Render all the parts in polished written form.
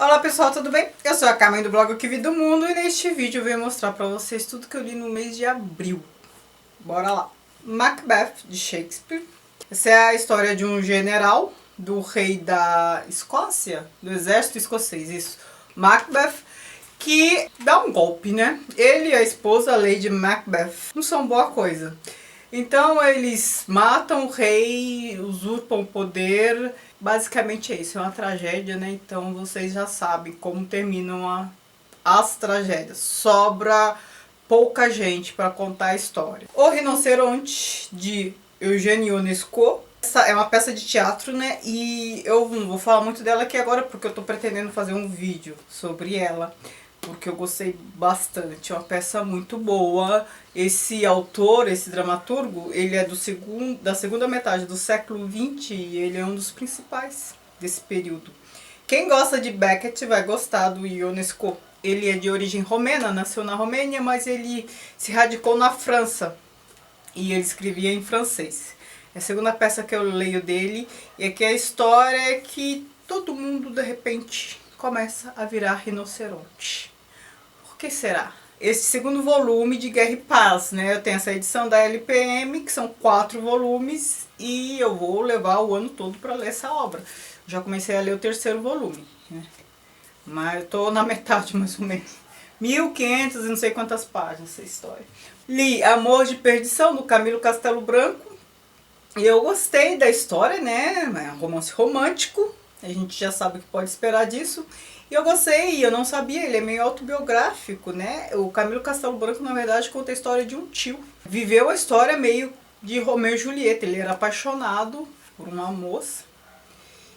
Olá pessoal, tudo bem? Eu sou a Carmen do blog O Que Vi do Mundo e neste vídeo eu venho mostrar pra vocês tudo que eu li no mês de abril. Bora lá! Macbeth, de Shakespeare. Essa é a história de um general do rei da Escócia, do exército escocês, isso, Macbeth, que dá um golpe, né? Ele e a esposa, Lady Macbeth, não são boa coisa. Então eles matam o rei, usurpam o poder. Basicamente é isso, é uma tragédia, né? Então vocês já sabem como terminam as tragédias. Sobra pouca gente para contar a história. O Rinoceronte, de Eugène Ionesco. Essa é uma peça de teatro, né? E eu não vou falar muito dela aqui agora porque eu tô pretendendo fazer um vídeo sobre ela, porque eu gostei bastante, é uma peça muito boa. Esse autor, esse dramaturgo, ele é da segunda metade do século XX e ele é um dos principais desse período. Quem gosta de Beckett vai gostar do Ionesco. Ele é de origem romena, nasceu na Romênia, mas ele se radicou na França e ele escrevia em francês. É a segunda peça que eu leio dele e aqui a história é que todo mundo de repente começa a virar rinoceronte. Por que será? Esse segundo volume de Guerra e Paz, né? Eu tenho essa edição da LPM, que são 4 volumes, e eu vou levar o ano todo para ler essa obra. Já comecei a ler o terceiro volume, né? Mas eu tô na metade mais ou menos. 1500 e não sei quantas páginas essa história. Li Amor de Perdição, do Camilo Castelo Branco, e eu gostei da história, né? É um romance romântico, a gente já sabe o que pode esperar disso. E eu gostei, eu não sabia, ele é meio autobiográfico, né? O Camilo Castelo Branco, na verdade, conta a história de um tio. Viveu a história meio de Romeu e Julieta, ele era apaixonado por uma moça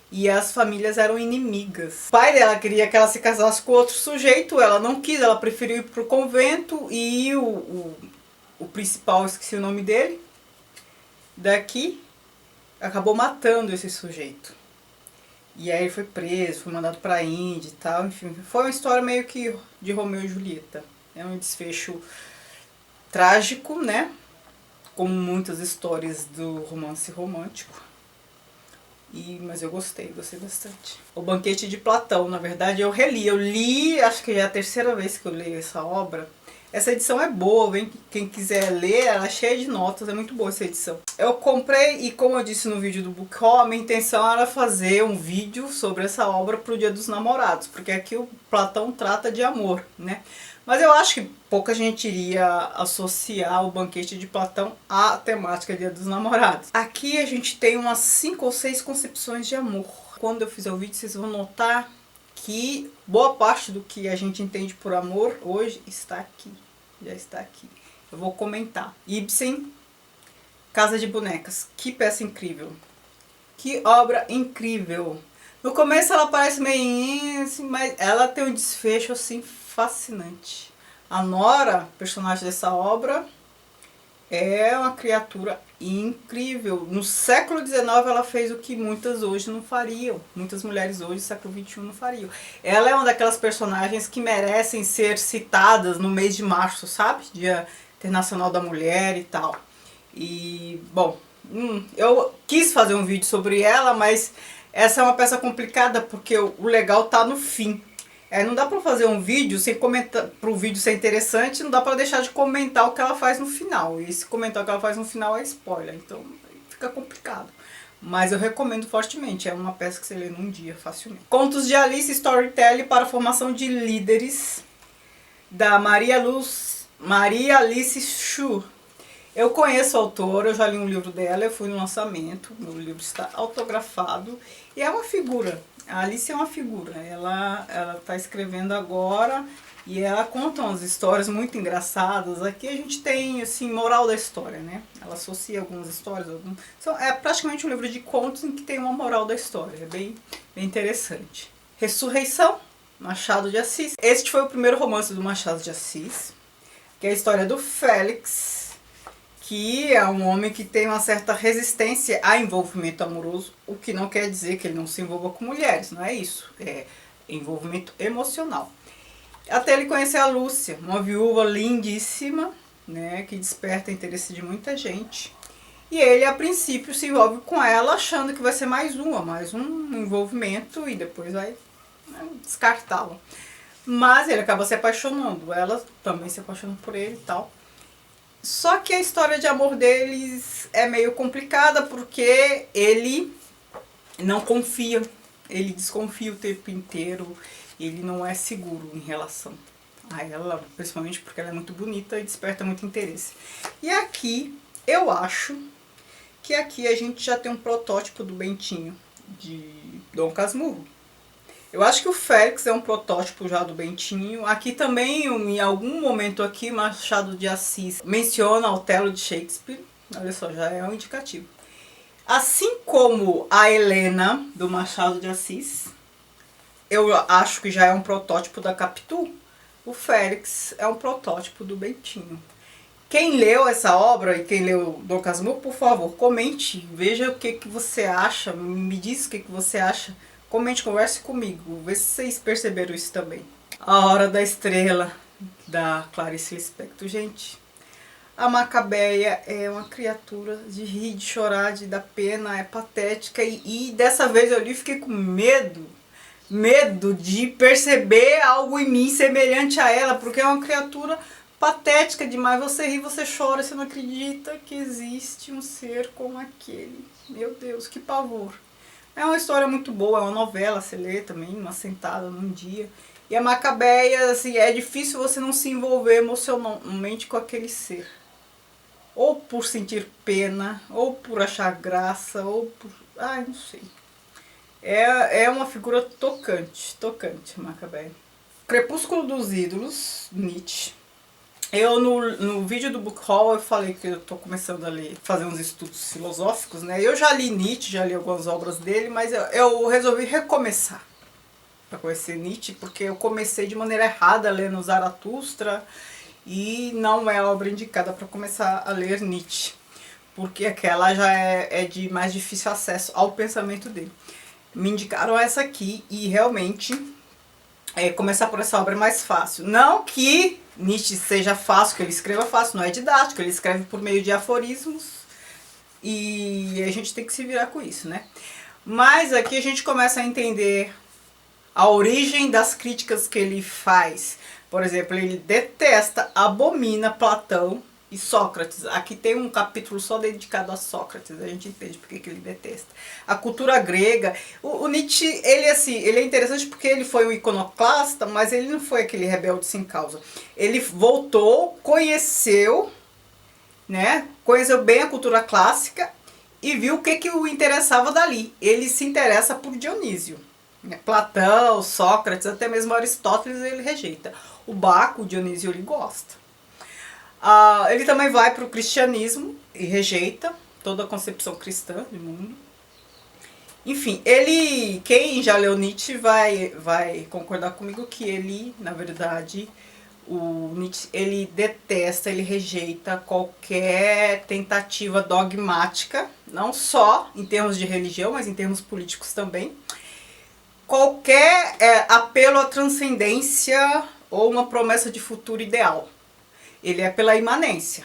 e as famílias eram inimigas. O pai dela queria que ela se casasse com outro sujeito, ela não quis, ela preferiu ir pro convento e o principal, esqueci o nome dele, daqui, acabou matando esse sujeito. E aí ele foi preso, foi mandado pra Índia e tal, enfim. Foi uma história meio que de Romeu e Julieta. É um desfecho trágico, né? Como muitas histórias do romance romântico. Mas eu gostei bastante. O Banquete de Platão, na verdade, eu li, acho que já é a terceira vez que eu leio essa obra. Essa edição é boa, vem quem quiser ler, ela é cheia de notas, é muito boa essa edição. Eu comprei e, como eu disse no vídeo do Book Haul, a minha intenção era fazer um vídeo sobre essa obra pro Dia dos Namorados, porque aqui o Platão trata de amor, né? Mas eu acho que pouca gente iria associar o Banquete de Platão à temática Dia dos Namorados. Aqui a gente tem umas 5 ou 6 concepções de amor. Quando eu fizer o vídeo, vocês vão notar que boa parte do que a gente entende por amor hoje está aqui, já está aqui. Eu vou comentar. Ibsen, Casa de Bonecas, que peça incrível, que obra incrível. No começo ela parece meio assim, mas ela tem um desfecho assim fascinante. A Nora, personagem dessa obra, é uma criatura incrível. No século XIX ela fez o que muitas hoje não fariam. Muitas mulheres hoje, no século XXI, não fariam. Ela é uma daquelas personagens que merecem ser citadas no mês de março, sabe? Dia Internacional da Mulher e tal. E, bom, eu quis fazer um vídeo sobre ela, mas essa é uma peça complicada porque o legal tá no fim. Não dá pra fazer um vídeo sem comentar, pro vídeo ser interessante, não dá pra deixar de comentar o que ela faz no final. E se comentar o que ela faz no final é spoiler, então fica complicado. Mas eu recomendo fortemente, é uma peça que você lê num dia facilmente. Contos de Alice, Storytelling para a Formação de Líderes, da Maria Alice Chu. Eu conheço a autora, eu já li um livro dela, eu fui no lançamento, meu livro está autografado e é uma figura. A Alice é uma figura, ela está escrevendo agora e ela conta umas histórias muito engraçadas. Aqui a gente tem, assim, moral da história, né? Ela associa algumas histórias, é praticamente um livro de contos em que tem uma moral da história, é bem interessante. Ressurreição, Machado de Assis. Este foi o primeiro romance do Machado de Assis, que é a história do Félix, que é um homem que tem uma certa resistência a envolvimento amoroso, o que não quer dizer que ele não se envolva com mulheres, não é isso, é envolvimento emocional. Até ele conhecer a Lúcia, uma viúva lindíssima, né, que desperta interesse de muita gente. E ele, a princípio, se envolve com ela achando que vai ser mais um envolvimento e depois vai descartá-lo. Mas ele acaba se apaixonando, ela também se apaixona por ele e tal. Só que a história de amor deles é meio complicada porque ele não confia, ele desconfia o tempo inteiro, ele não é seguro em relação a ela, principalmente porque ela é muito bonita e desperta muito interesse. E aqui, eu acho que aqui a gente já tem um protótipo do Bentinho, de Dom Casmurro. Eu acho que o Félix é um protótipo já do Bentinho. Aqui também, em algum momento aqui, Machado de Assis menciona Otelo de Shakespeare. Olha só, já é um indicativo. Assim como a Helena, do Machado de Assis, eu acho que já é um protótipo da Capitu. O Félix é um protótipo do Bentinho. Quem leu essa obra e quem leu Dom Casmurro, por favor, comente, veja o que você acha, me diz o que você acha. Comente, converse comigo, vê se vocês perceberam isso também. A Hora da Estrela, da Clarice Lispector. Gente, a Macabeia é uma criatura de rir, de chorar, de dar pena, é patética. E dessa vez eu li e fiquei com medo de perceber algo em mim semelhante a ela, porque é uma criatura patética demais. Você ri, você chora, você não acredita que existe um ser como aquele. Meu Deus, que pavor. É uma história muito boa, é uma novela, você lê também, uma sentada num dia. E a Macabeia, assim, é difícil você não se envolver emocionalmente com aquele ser. Ou por sentir pena, ou por achar graça, ou por... ai, não sei. É uma figura tocante, Macabeia. Crepúsculo dos Ídolos, Nietzsche. Eu, no vídeo do Book Haul, eu falei que eu tô começando a ler, fazer uns estudos filosóficos, né? Eu já li Nietzsche, já li algumas obras dele, mas eu resolvi recomeçar para conhecer Nietzsche, porque eu comecei de maneira errada lendo Zaratustra e não é a obra indicada para começar a ler Nietzsche, porque aquela já é de mais difícil acesso ao pensamento dele. Me indicaram essa aqui e realmente começar por essa obra é mais fácil. Não que Nietzsche seja fácil, que ele escreva fácil, não é didático, ele escreve por meio de aforismos e a gente tem que se virar com isso, né? Mas aqui a gente começa a entender a origem das críticas que ele faz. Por exemplo, ele detesta, abomina Platão e Sócrates. Aqui tem um capítulo só dedicado a Sócrates, a gente entende porque que ele detesta. A cultura grega, o Nietzsche, ele é interessante porque ele foi um iconoclasta, mas ele não foi aquele rebelde sem causa. Ele voltou, conheceu bem a cultura clássica e viu o que o interessava dali. Ele se interessa por Dionísio. Platão, Sócrates, até mesmo Aristóteles ele rejeita. O Baco, o Dionísio, ele gosta. Ele também vai para o cristianismo e rejeita toda a concepção cristã do mundo. Enfim, quem já leu Nietzsche vai concordar comigo que ele, na verdade, o Nietzsche, ele detesta, ele rejeita qualquer tentativa dogmática, não só em termos de religião, mas em termos políticos também. Qualquer apelo à transcendência ou uma promessa de futuro ideal. Ele é pela imanência,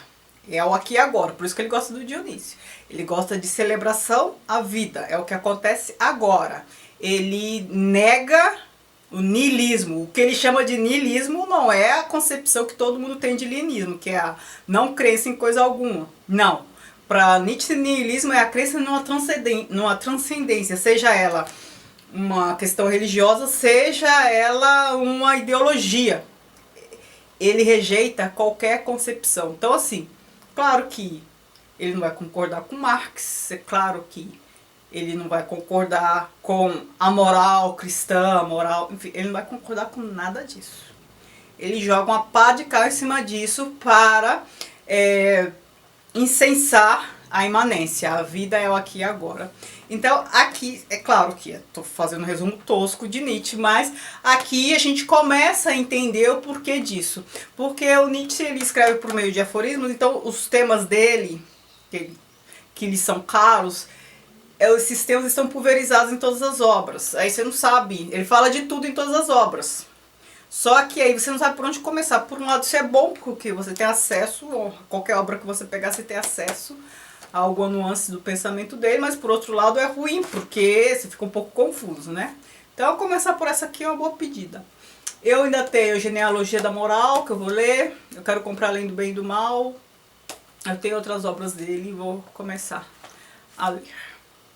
é o aqui e agora, por isso que ele gosta do Dionísio. Ele gosta de celebração à vida, é o que acontece agora. Ele nega o niilismo. O que ele chama de niilismo não é a concepção que todo mundo tem de niilismo, que é a não crença em coisa alguma. Não. Para Nietzsche, niilismo é a crença numa transcendência, seja ela uma questão religiosa, seja ela uma ideologia. Ele rejeita qualquer concepção. Então, assim, claro que ele não vai concordar com Marx, é claro que ele não vai concordar com a moral cristã, enfim, ele não vai concordar com nada disso. Ele joga uma pá de cal em cima disso para incensar a imanência, a vida é o aqui e agora. Então aqui, é claro que estou fazendo um resumo tosco de Nietzsche, mas aqui a gente começa a entender o porquê disso. Porque o Nietzsche ele escreve por meio de aforismos, então os temas dele, que lhe são caros, esses temas estão pulverizados em todas as obras. Aí você não sabe, ele fala de tudo em todas as obras. Só que aí você não sabe por onde começar. Por um lado isso é bom, porque você tem acesso, qualquer obra que você pegar você tem acesso a alguma nuance do pensamento dele, mas por outro lado é ruim, porque você fica um pouco confuso, né? Então, eu começar por essa aqui é uma boa pedida. Eu ainda tenho Genealogia da Moral, que eu vou ler. Eu quero comprar Além do Bem e do Mal. Eu tenho outras obras dele e vou começar a ler.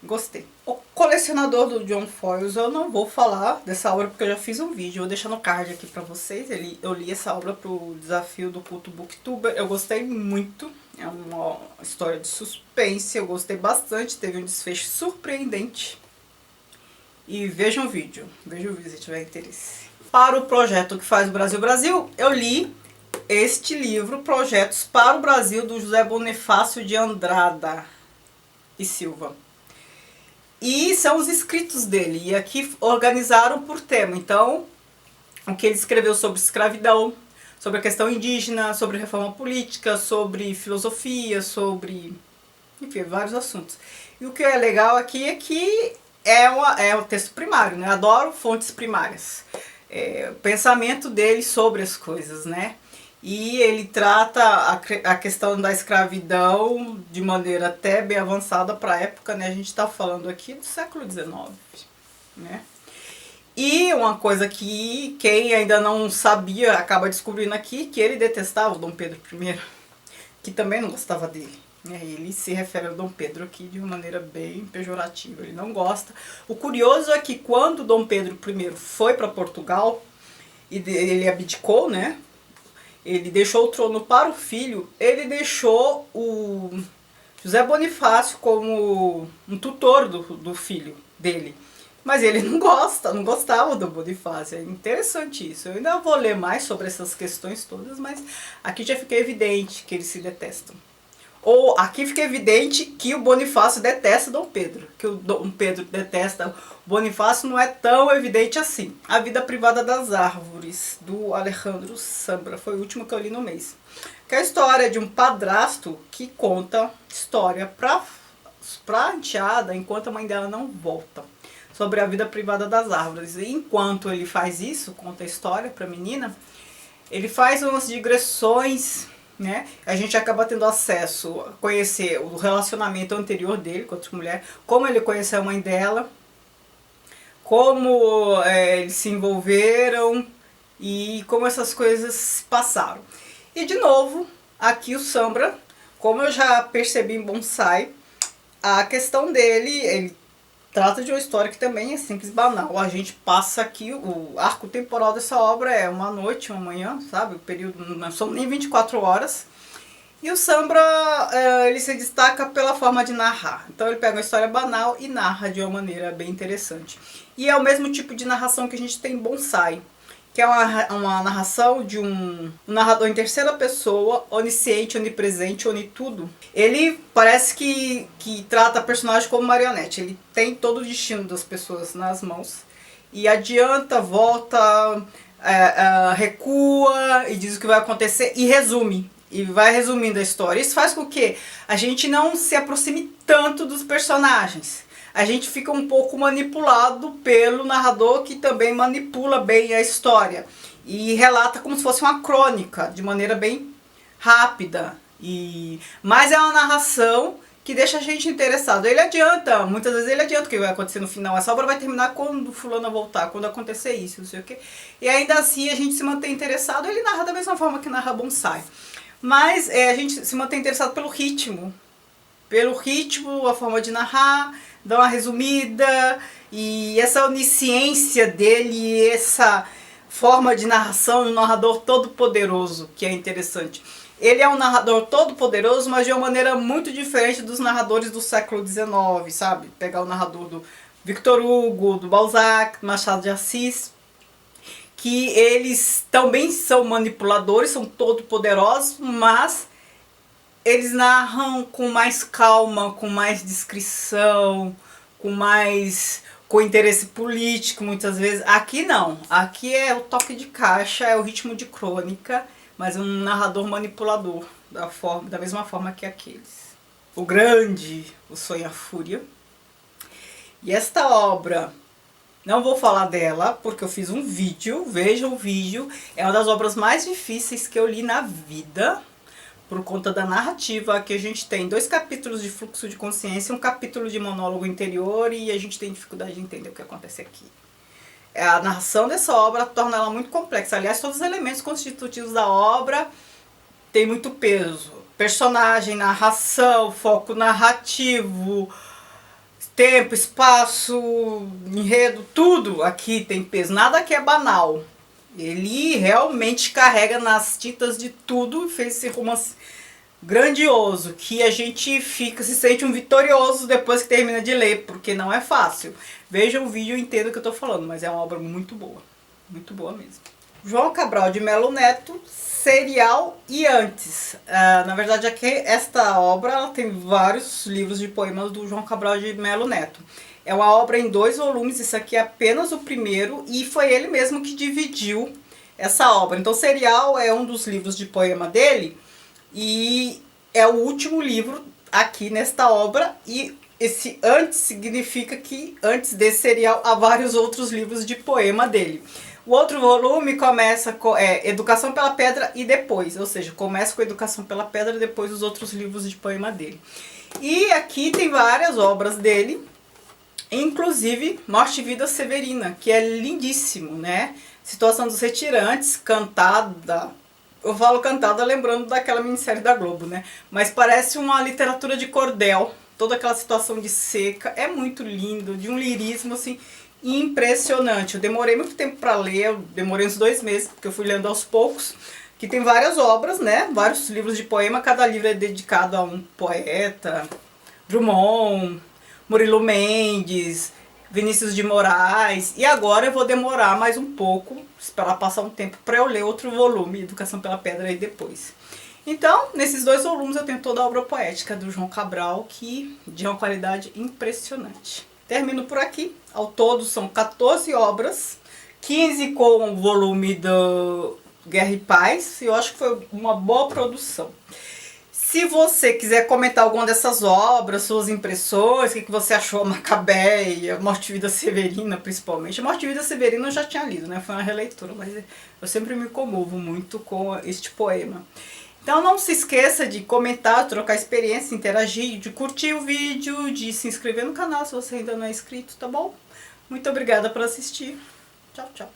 Gostei. O Colecionador do John Foyles, eu não vou falar dessa obra porque eu já fiz um vídeo. Eu vou deixar no card aqui pra vocês. Eu li essa obra pro desafio do Culto Booktuber. Eu gostei muito. É uma história de suspense. Eu gostei bastante. Teve um desfecho surpreendente. E vejam o vídeo. Vejam o vídeo se tiver interesse. Para o projeto que faz o Brasil Brasil, eu li este livro, Projetos para o Brasil, do José Bonifácio de Andrada e Silva. E são os escritos dele, e aqui organizaram por tema. Então, o que ele escreveu sobre escravidão, sobre a questão indígena, sobre reforma política, sobre filosofia, sobre, enfim, vários assuntos. E o que é legal aqui é que é o texto primário, né? Adoro fontes primárias. O pensamento dele sobre as coisas, né? E ele trata a questão da escravidão de maneira até bem avançada para a época, né? A gente está falando aqui do século XIX, né? E uma coisa que quem ainda não sabia acaba descobrindo aqui, que ele detestava o Dom Pedro I, que também não gostava dele. Ele se refere ao Dom Pedro aqui de uma maneira bem pejorativa, ele não gosta. O curioso é que quando Dom Pedro I foi para Portugal, e ele abdicou, né? Ele deixou o trono para o filho, ele deixou o José Bonifácio como um tutor do filho dele. Mas ele não gostava do Bonifácio. É interessante isso. Eu ainda vou ler mais sobre essas questões todas, mas aqui já fica evidente que eles se detestam. Ou aqui fica evidente que o Bonifácio detesta Dom Pedro. Que o Dom Pedro detesta o Bonifácio não é tão evidente assim. A Vida Privada das Árvores, do Alejandro Zambra. Foi o último que eu li no mês. Que é a história de um padrasto que conta história pra enteada enquanto a mãe dela não volta. Sobre a vida privada das árvores. E enquanto ele faz isso, conta a história pra menina, ele faz umas digressões, né? A gente acaba tendo acesso a conhecer o relacionamento anterior dele com outra mulher, como ele conheceu a mãe dela, como eles se envolveram e como essas coisas passaram. E de novo, aqui o Zambra, como eu já percebi em Bonsai, a questão dele, ele trata de uma história que também é simples, banal. A gente passa aqui, o arco temporal dessa obra é uma noite, uma manhã, sabe? O período não são nem 24 horas. E o Zambra, ele se destaca pela forma de narrar. Então ele pega uma história banal e narra de uma maneira bem interessante. E é o mesmo tipo de narração que a gente tem em Bonsai, que é uma narração de um narrador em terceira pessoa, onisciente, onipresente, onitudo. Ele parece que trata a personagem como marionete. Ele tem todo o destino das pessoas nas mãos. E adianta, volta, recua e diz o que vai acontecer e resume. E vai resumindo a história. Isso faz com que a gente não se aproxime tanto dos personagens. A gente fica um pouco manipulado pelo narrador, que também manipula bem a história. E relata como se fosse uma crônica, de maneira bem rápida. Mas é uma narração que deixa a gente interessado. Ele adianta, muitas vezes ele adianta o que vai acontecer no final. Essa obra vai terminar quando fulano voltar, quando acontecer isso, não sei o quê. E ainda assim a gente se mantém interessado. Ele narra da mesma forma que narra Bonsai. Mas a gente se mantém interessado pelo ritmo. Pelo ritmo, a forma de narrar, dar uma resumida. E essa onisciência dele, essa forma de narração, um narrador todo poderoso, que é interessante. Ele é um narrador todo poderoso, mas de uma maneira muito diferente dos narradores do século XIX, sabe? Pegar o narrador do Victor Hugo, do Balzac, do Machado de Assis, que eles também são manipuladores, são todo poderosos, mas eles narram com mais calma, com mais discrição, com interesse político muitas vezes. Aqui não, aqui é o toque de caixa, é o ritmo de crônica, mas um narrador manipulador, da mesma forma que aqueles. O Grande, O Sonho e a Fúria. E esta obra, não vou falar dela porque eu fiz um vídeo, vejam o vídeo, é uma das obras mais difíceis que eu li na vida, por conta da narrativa, que a gente tem 2 capítulos de fluxo de consciência, um capítulo de monólogo interior, e a gente tem dificuldade de entender o que acontece aqui. A narração dessa obra torna ela muito complexa. Aliás, todos os elementos constitutivos da obra têm muito peso. Personagem, narração, foco narrativo, tempo, espaço, enredo, tudo aqui tem peso. Nada aqui é banal. Ele realmente carrega nas tintas de tudo e fez esse romance grandioso, que a gente se sente um vitorioso depois que termina de ler, porque não é fácil. Veja o vídeo e entenda o que eu tô falando, mas é uma obra muito boa mesmo. João Cabral de Melo Neto, Serial e Antes. Na verdade, aqui, esta obra ela tem vários livros de poemas do João Cabral de Melo Neto. É uma obra em 2 volumes, isso aqui é apenas o primeiro, e foi ele mesmo que dividiu essa obra. Então, Serial é um dos livros de poema dele, e é o último livro aqui nesta obra, e esse antes significa que antes desse serial há vários outros livros de poema dele. O outro volume começa com Educação pela Pedra e depois, ou seja, começa com Educação pela Pedra e depois os outros livros de poema dele. E aqui tem várias obras dele, inclusive Morte e Vida Severina, que é lindíssimo, né? Situação dos Retirantes, cantada. Eu falo cantada lembrando daquela minissérie da Globo, né? Mas parece uma literatura de cordel. Toda aquela situação de seca. É muito lindo, de um lirismo, assim, impressionante. Eu demorei muito tempo para ler, eu demorei uns 2 meses, porque eu fui lendo aos poucos. Que tem várias obras, né? Vários livros de poema. Cada livro é dedicado a um poeta. Drummond, Murilo Mendes, Vinícius de Moraes. E agora eu vou demorar mais um pouco, esperar passar um tempo para eu ler outro volume, Educação pela Pedra, aí depois. Então, nesses 2 volumes eu tenho toda a obra poética do João Cabral, que de uma qualidade impressionante. Termino por aqui. Ao todo são 14 obras, 15 com o volume do Guerra e Paz, e eu acho que foi uma boa produção. Se você quiser comentar alguma dessas obras, suas impressões, o que você achou, Macabeia, Morte e Vida Severina, principalmente. Morte e Vida Severina eu já tinha lido, né? Foi uma releitura, mas eu sempre me comovo muito com este poema. Então não se esqueça de comentar, trocar experiência, interagir, de curtir o vídeo, de se inscrever no canal se você ainda não é inscrito, tá bom? Muito obrigada por assistir. Tchau, tchau.